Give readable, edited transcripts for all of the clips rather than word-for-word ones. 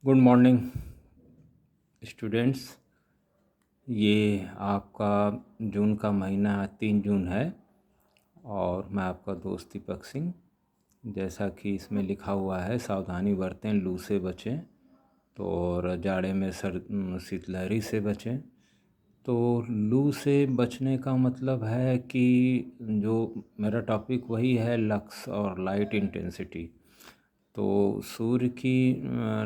Good morning students. ये आपका जून का महीना 3 जून है और मैं आपका दोस्त दीपक सिंह। जैसा कि इसमें लिखा हुआ है, सावधानी बरतें, लू से बचें, तो और जाड़े में शीतलहरी से बचें। तो लू से बचने का मतलब है कि जो मेरा टॉपिक वही है, लक्स और लाइट इंटेंसिटी। तो सूर्य की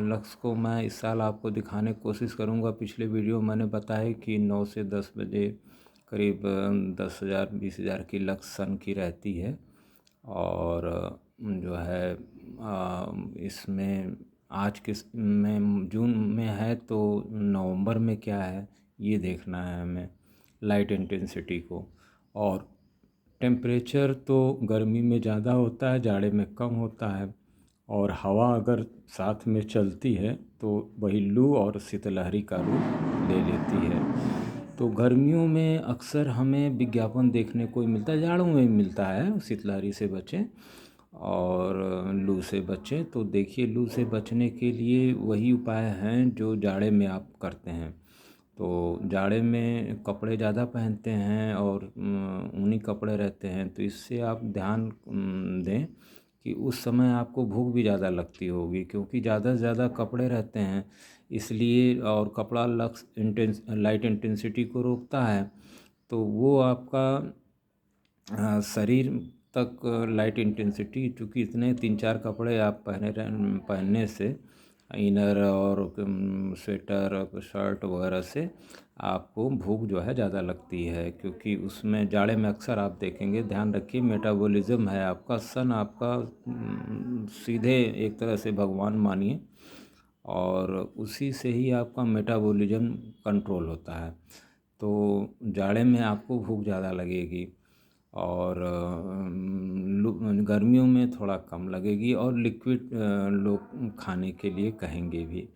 लक्स को मैं इस साल आपको दिखाने की कोशिश करूंगा। पिछले वीडियो मैंने बताया कि 9 से 10 बजे करीब 10,000 20,000 की लक्स सन की रहती है। और जो है इसमें आज किस में जून में है, तो नवंबर में क्या है ये देखना है हमें, लाइट इंटेंसिटी को। और टेम्परेचर तो गर्मी में ज़्यादा होता है, जाड़े में कम होता है। और हवा अगर साथ में चलती है तो वही लू और शीतलहरी का रूप ले लेती है। तो गर्मियों में अक्सर हमें विज्ञापन देखने को मिलता है, जाड़ों में भी मिलता है, शीतलहरी से बचें और लू से बचें। तो देखिए, लू से बचने के लिए वही उपाय हैं जो जाड़े में आप करते हैं। तो जाड़े में कपड़े ज़्यादा पहनते हैं और ऊनी कपड़े रहते हैं, तो इससे आप ध्यान दें कि उस समय आपको भूख भी ज़्यादा लगती होगी, क्योंकि ज़्यादा से ज़्यादा कपड़े रहते हैं इसलिए। और कपड़ा लाइट इंटेंसिटी को रोकता है, तो वो आपका शरीर तक लाइट इंटेंसिटी, चूँकि इतने 3-4 कपड़े आप पहनने से, इनर और स्वेटर शर्ट वगैरह से आपको भूख जो है ज़्यादा लगती है। क्योंकि उसमें जाड़े में अक्सर आप देखेंगे, ध्यान रखिए, मेटाबॉलिज्म है आपका, सन आपका सीधे एक तरह से भगवान मानिए, और उसी से ही आपका मेटाबॉलिज्म कंट्रोल होता है। तो जाड़े में आपको भूख ज़्यादा लगेगी और गर्मियों में थोड़ा कम लगेगी, और लिक्विड लोग खाने के लिए कहेंगे भी।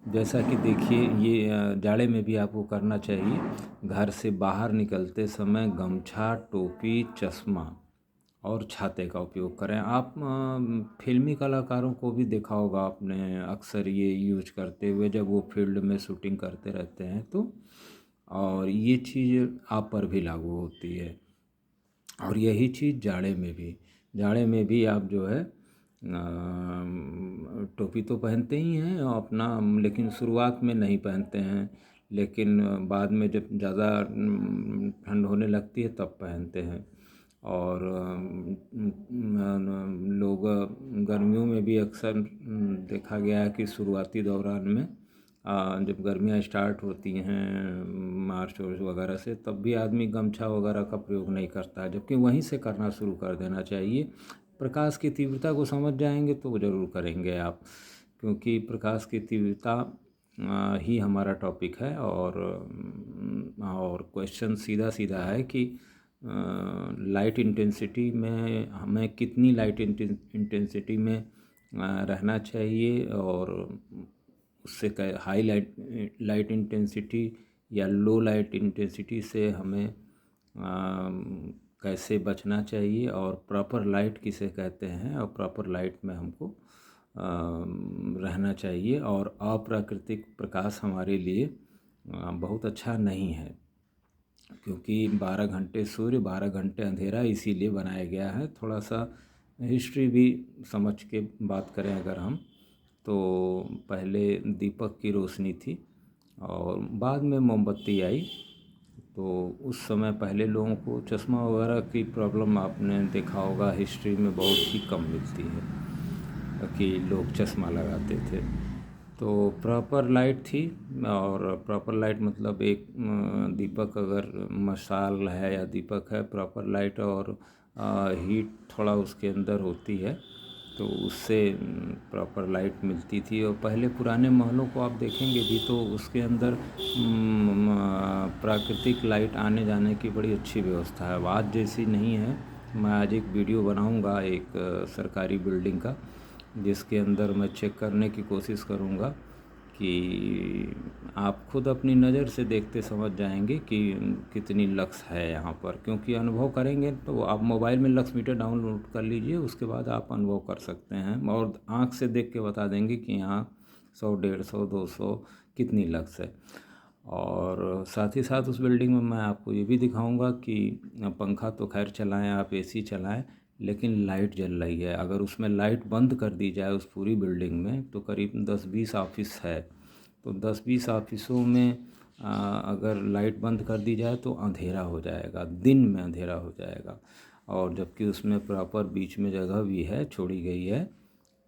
जैसा कि देखिए, ये जाड़े में भी आपको करना चाहिए, घर से बाहर निकलते समय गमछा, टोपी, चश्मा और छाते का उपयोग करें। आप फिल्मी कलाकारों को भी देखा होगा आपने, अक्सर ये यूज करते हुए जब वो फील्ड में शूटिंग करते रहते हैं तो। और ये चीज़ आप पर भी लागू होती है। और यही चीज़ जाड़े में भी आप जो है टोपी तो पहनते ही हैं अपना, लेकिन शुरुआत में नहीं पहनते हैं, लेकिन बाद में जब ज़्यादा ठंड होने लगती है तब पहनते हैं। और लोग गर्मियों में भी अक्सर देखा गया है कि शुरुआती दौरान में जब गर्मियाँ स्टार्ट होती हैं मार्च वगैरह से, तब भी आदमी गमछा वगैरह का प्रयोग नहीं करता है, जबकि वहीं से करना शुरू कर देना चाहिए। प्रकाश की तीव्रता को समझ जाएंगे तो ज़रूर करेंगे आप, क्योंकि प्रकाश की तीव्रता ही हमारा टॉपिक है। और क्वेश्चन सीधा सीधा है कि लाइट इंटेंसिटी में हमें कितनी लाइट इंटेंसिटी में रहना चाहिए, और उससे हाई लाइट इंटेंसिटी या लो लाइट इंटेंसिटी से हमें कैसे बचना चाहिए, और प्रॉपर लाइट किसे कहते हैं, और प्रॉपर लाइट में हमको रहना चाहिए। और अप्राकृतिक प्रकाश हमारे लिए बहुत अच्छा नहीं है, क्योंकि 12 घंटे सूर्य 12 घंटे अंधेरा इसीलिए बनाया गया है। थोड़ा सा हिस्ट्री भी समझ के बात करें अगर हम, तो पहले दीपक की रोशनी थी और बाद में मोमबत्ती आई। तो उस समय पहले लोगों को चश्मा वगैरह की प्रॉब्लम आपने देखा होगा, हिस्ट्री में बहुत ही कम मिलती है कि लोग चश्मा लगाते थे। तो प्रॉपर लाइट थी, और प्रॉपर लाइट मतलब एक दीपक अगर मशाल है या दीपक है, प्रॉपर लाइट और हीट थोड़ा उसके अंदर होती है, तो उससे प्रॉपर लाइट मिलती थी। और पहले पुराने महलों को आप देखेंगे भी तो उसके अंदर प्राकृतिक लाइट आने जाने की बड़ी अच्छी व्यवस्था है, आज जैसी नहीं है। मैं आज एक वीडियो बनाऊंगा एक सरकारी बिल्डिंग का, जिसके अंदर मैं चेक करने की कोशिश करूंगा कि आप खुद अपनी नज़र से देखते समझ जाएंगे कि कितनी लक्स है यहाँ पर। क्योंकि अनुभव करेंगे तो आप मोबाइल में लक्स मीटर डाउनलोड कर लीजिए, उसके बाद आप अनुभव कर सकते हैं और आँख से देख के बता देंगे कि यहाँ 100, 150, 200 कितनी लक्स है। और साथ ही साथ उस बिल्डिंग में मैं आपको ये भी दिखाऊंगा कि पंखा तो खैर चलाएं आप, एसी चलाएं, लेकिन लाइट जल रही है। अगर उसमें लाइट बंद कर दी जाए उस पूरी बिल्डिंग में, तो करीब 10-20 ऑफिस है, तो 10-20 ऑफिसों में अगर लाइट बंद कर दी जाए तो अंधेरा हो जाएगा, दिन में अंधेरा हो जाएगा। और जबकि उसमें प्रॉपर बीच में जगह भी है, छोड़ी गई है।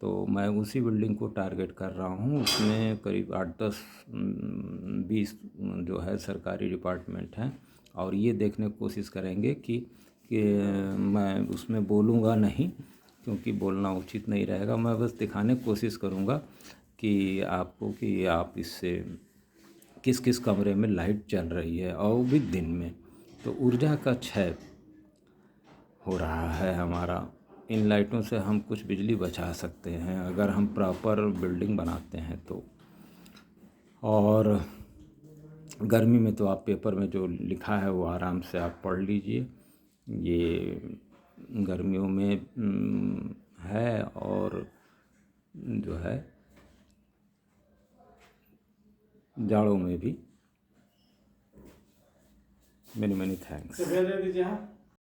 तो मैं उसी बिल्डिंग को टारगेट कर रहा हूँ। उसमें करीब 8-10 20 जो है सरकारी डिपार्टमेंट हैं, और ये देखने की कोशिश करेंगे कि मैं उसमें बोलूँगा नहीं, क्योंकि बोलना उचित नहीं रहेगा। मैं बस दिखाने की कोशिश करूँगा कि आपको कि आप इससे किस किस कमरे में लाइट चल रही है, और वो भी दिन में। तो ऊर्जा का क्षय हो रहा है हमारा। इन लाइटों से हम कुछ बिजली बचा सकते हैं अगर हम प्रॉपर बिल्डिंग बनाते हैं तो। और गर्मी में तो आप पेपर में जो लिखा है वो आराम से आप पढ़ लीजिए। ये गर्मियों में है, और जो है जाड़ों में भी। Many many thanks.